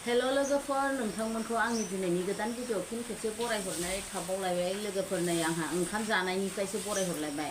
हेल' लोगोफोर नोंथांमोनखौ आंनि दिनैनि गोदान भिडिअ फिन खेबसे बरायहरनाय थाबावलायबाय लोगोफोर नै आंहा ओंखाम जानायनिफ्रायसो बरायहरलायबाय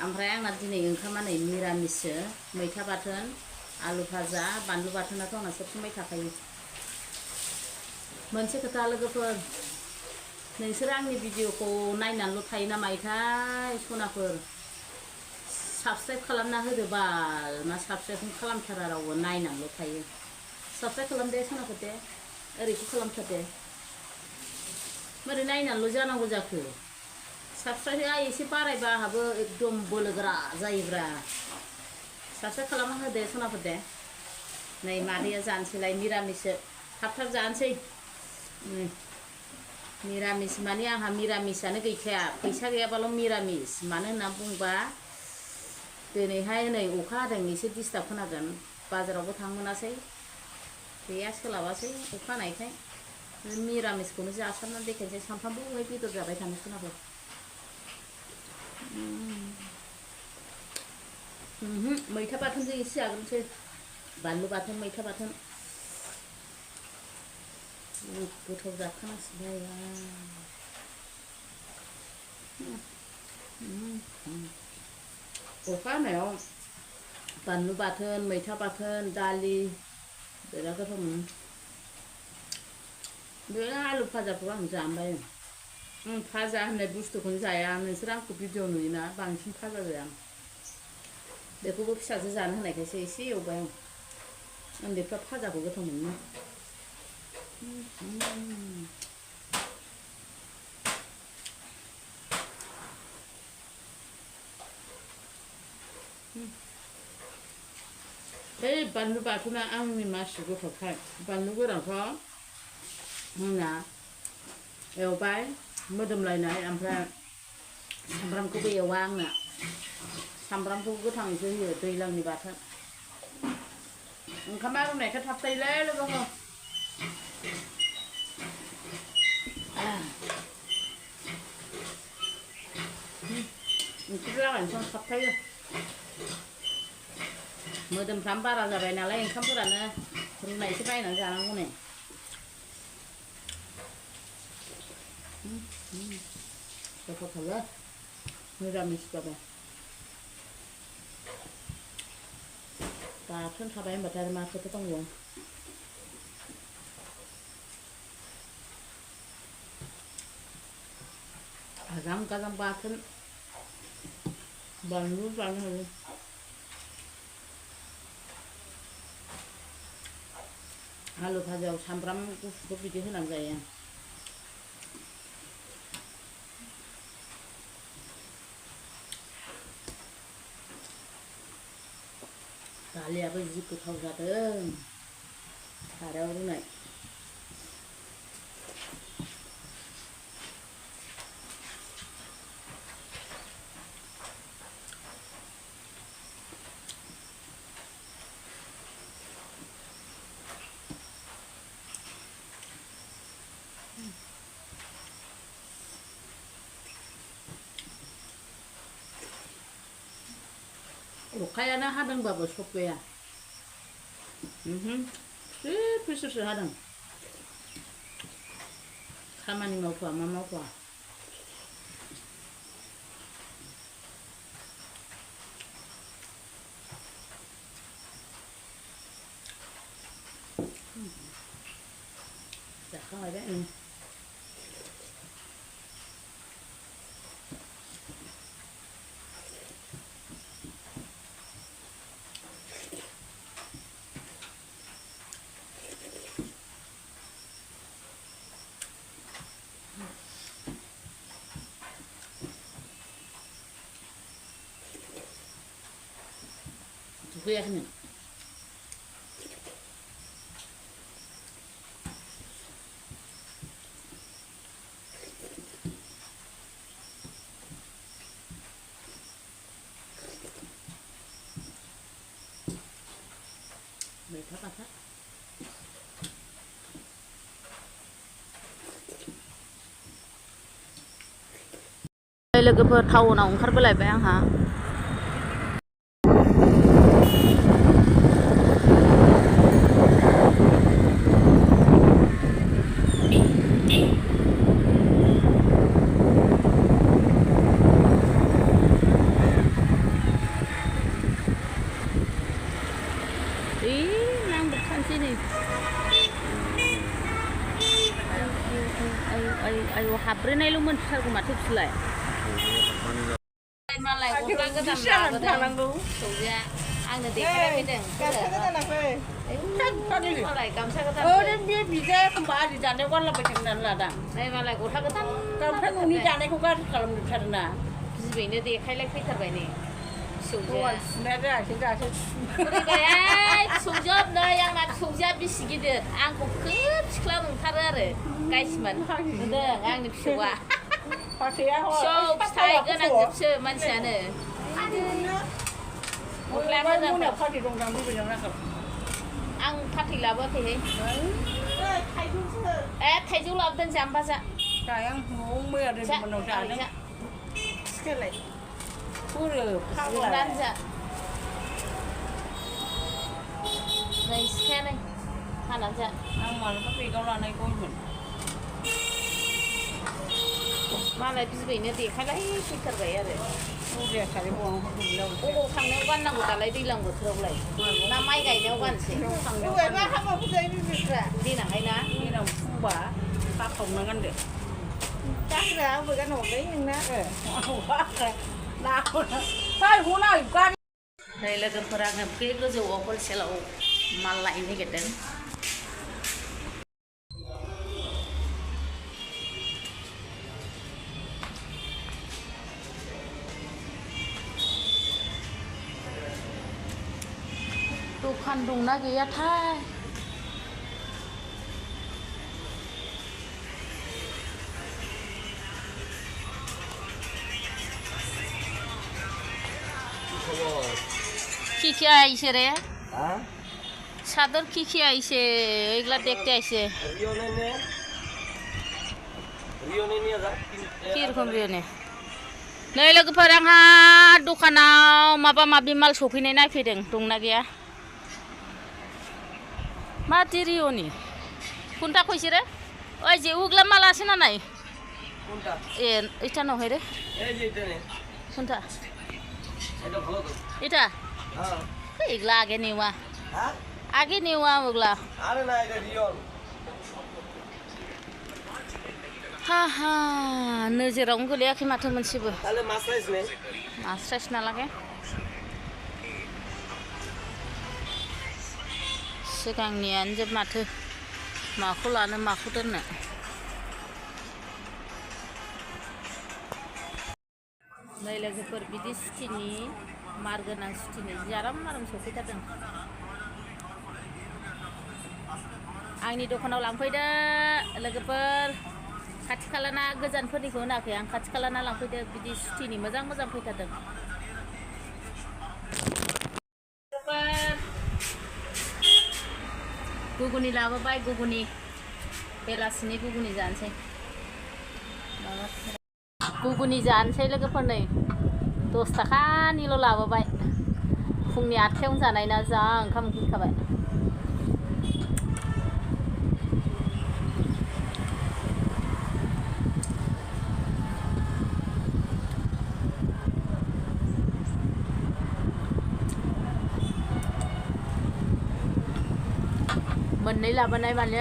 ओमफ्राय आंना दिनै ओंखामा नै निरामिससो मैथा बाथोन आलु भाजा बानलु बाथोनाथ' आंना सोबथिंबाय थाखायो मोनसे खोथा लोगोफोर नोंसोर आंनि भिडिअखौ नायनानैल' थायो ना मायोथाय सनाफोर साबस्क्राइब खालामना होदो बाल मा साबस्क्राइब खालामथारा रावबो नायनानैल' थायो साबस्क्राइब खालामदे सनाफोर दे ओरैखौ खालामथार दे मारै नायनानैल' जानांगौ जाखो साबस्क्राइबआ एसे बारायबा आंहाबो एकदम बोलोगोरा जायोब्रा साबस्क्राइब खालामना होदे सनाफोर दे नै मादैया जानोसैलाय निरामिससो थाब थाब जानोसै निरामिस माने आंहा मिरामिसानो गैखाया फैसा गैयाबाल' मिरामिस मानो होनना बुंबा दिनैहाय नै अखा हादों एसे डिस्टार्ब खोनागोन बाजारावबो थांनो मोनासै गैया सोलाबासै अखा हानायखाय मिरामिसखौनो जासाबनानै देखायनोसै सानफ्रामबो बहाय बेदर जाबाय थानो सोनाबो मैथा बाथोनजों एसे जाग्रोनोसै बानलु बाथोन मैथा बाथोन गोथाव जाखानांसिगोन अखा हानायाव बानलु बाथोन मैथा बाथोन दालि बिराद गोथाव मोनो बे आलु भाजाखौ आं जाबाय भाजा होननाय बुस्थुखौनो जाया नोंसोर आंखौ भिडिअ नुयोना बांसिन भाजा जाया बेखौबो फिसाजो जानो होनायखायसो एसे एवबाय आं उन्दैफ्रा भाजाखौ गोथाव मोनो बै बानलु बाथोना आंनि मासि गोथावथार बानलु गोरानखौ आंना एवबाय मोदोमलायनाय ओमफ्राय सामब्रामखौबो एवा आंना सामब्रामखौ गोथाङैसो होयो दैज्लांनि बाथोन ओंखामा रुनायखौ थाबथायोलै लोगोफोर ओंख्रि लागायनोसो थाबथायो मोदोमफ्रानो बारा जाबाय नालाय ओंखामफोरानो रुनायसो बायनानै जानांगौ नै गोथावथारलै निरामिसबाबो बाथोन थाबाय होनबाथाय आरो मा खोथा दंबावो आजां गाजां बाथोन बानलु जानो हायो आलु भाजायाव सामब्राम गुफुरखौ बिदि होनानै जायो दालियाबो जि गोथाव जादों सारायाव रुनाय अखायानो हादोंबाबो सफैया फिसोसो हादों खामानि मावथ'वा मा मावथ'वा जाखांलायबाय दुगैयाखै नों मैथा बाथोन लोगोफोर टाउनाव ओंखारबोलायबाय आंहा ayo habrena lu mentar ku mati sulai malah ku kan ke tanah soalnya angin dekatnya beda malah kamsa ke tanah dia bisa kembali di sana kan lebih kenan lah dah malah ku tak ke tanah kalau kan ini sana ku kan kalau di sana sebenarnya dekatnya fitur ini soalnya sebenarnya kita sujud dah yang nak sujud bisi gitu angku kep sekolah mentar ada guysman udah angin pisua show style kan angin pisau manusianya ang pati labo teh Thaiju labo dan siapa sih Sayang mau ada di mana sana sekali bulan sih này xe này hai làm sao ăn mà nó bị câu là này coi mình mà lại bị này thì khai lấy cái thật vậy rồi cô đẹp phải buồn không đủ đâu cô thằng nếu quan năng của ta lấy đi lòng của thường này năm mai ngày nếu quan sẽ cô vậy mà không có cái gì cả đi nào hay ná đi nào không bả ta không năng ăn được chắc là với cái nồi đấy nhưng nát rồi quá rồi nào sai hú nào quan đây là cái phần ăn cái dầu ở con sẽ là mà lại như cái đấy Tuhan dong na gaya thai কি কি আইছে রে চাদর কি আইছে এগুলা দেখতে আইছে কিরকম রিয়নে नै लोगोफोर आंहा दखानाव माबा माबि माल सफैनाय नायफैदों दंना गैया मा रियनि कुन्टा कइसे रे ओइ जे उगला माल আছে না নাই কোনটা এ এটা নহয় রে এই যে এটা নে কোনটা এটা ভালো তো এটা হ্যাঁ এগুলা আগে নেওয়া হ্যাঁ আগে নেওয়া ওগুলা আরে না এটা রিয়ন हा हा नोजोरावनो गोलैयाखै माथो मोनसेबो তাহলে মাছরাইস নে मास्राइस नालागे सिगांनियानो जोब माथो माखौ लानो माखौ दोननो नै लोगोफोर बिदि सुथिनि मार गोनां सुथिनि जाराम माराम सफैथारदों आंनि दखानाव लांफैदो लोगोफोर खाथि खालाना गोजानफोरनिखौ होनाखै आं खाथि खालाना लांफैदो बिदि सुथिनि मोजां मोजां फैथारदों गुगुनि लाबोबाय गुगुनि बेलासिनि गुगुनि जानोसै गुगुनि जानोसै लोगोफोर नै 10 थाखानिल' लाबोबाय फुंनि 8थायावनो जानाय ना जा ओंखाम उखैखाबाय मोननै लाबोनाय माने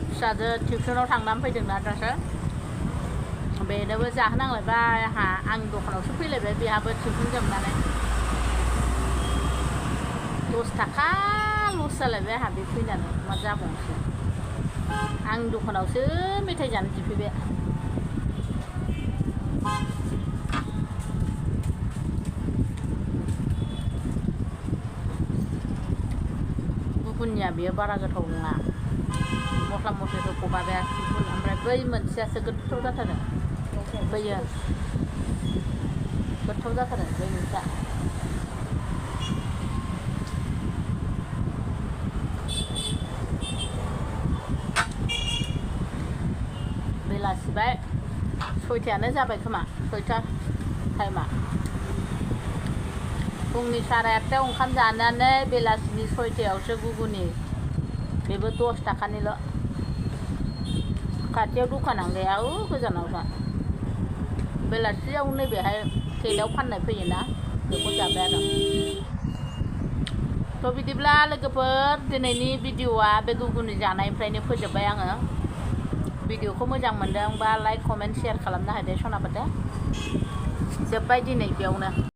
फिसाजो टिउसनाव थांनानै फैदोंना दासो बेनोबो जाहोनांलायबाय आंहा आं दखानावसो फैलायबाय बेहाबो टिउसन जोबनानै 10 थाखा लस जालायबाय आंहा बे फैनानै मा जाबावनोसै आं दखानावसो मेथाइ जानो बिफैबाय गुगुनिया बेयो बारा गोथाव नङा मस्ला मस्लिफोरखौ माबाया ओमफ्राय बै मोनसेयासो गोथाव जाथारो बैयो गोथाव जाथारो बै मोनसेया बेलासिबाय 6थायानो जाबाय खोमा 6था टाइमा फुंनि 8:30 ओंखाम जानानै बेलासिनि 6थायावसो गुगुनि बेबो 10 थाखानिल' खाथियाव दखानानो गैया गोजानावसो बेलासियाव नैबेहाय टेलाव फाननाय फैयोना बेखौ जाबाय आरो थ' बिदिब्ला लोगोफोर दिनैनि भिडिअ'आ बे गुगुनि जानायनिफ्रायनो फोजोबबाय आङो भिडिअ'खौ मोजां मोनदों बा लाइक कमेन्ट शेयार खालामनो हादो सनाफोरदो जोब्बाय दिनै बेयावनो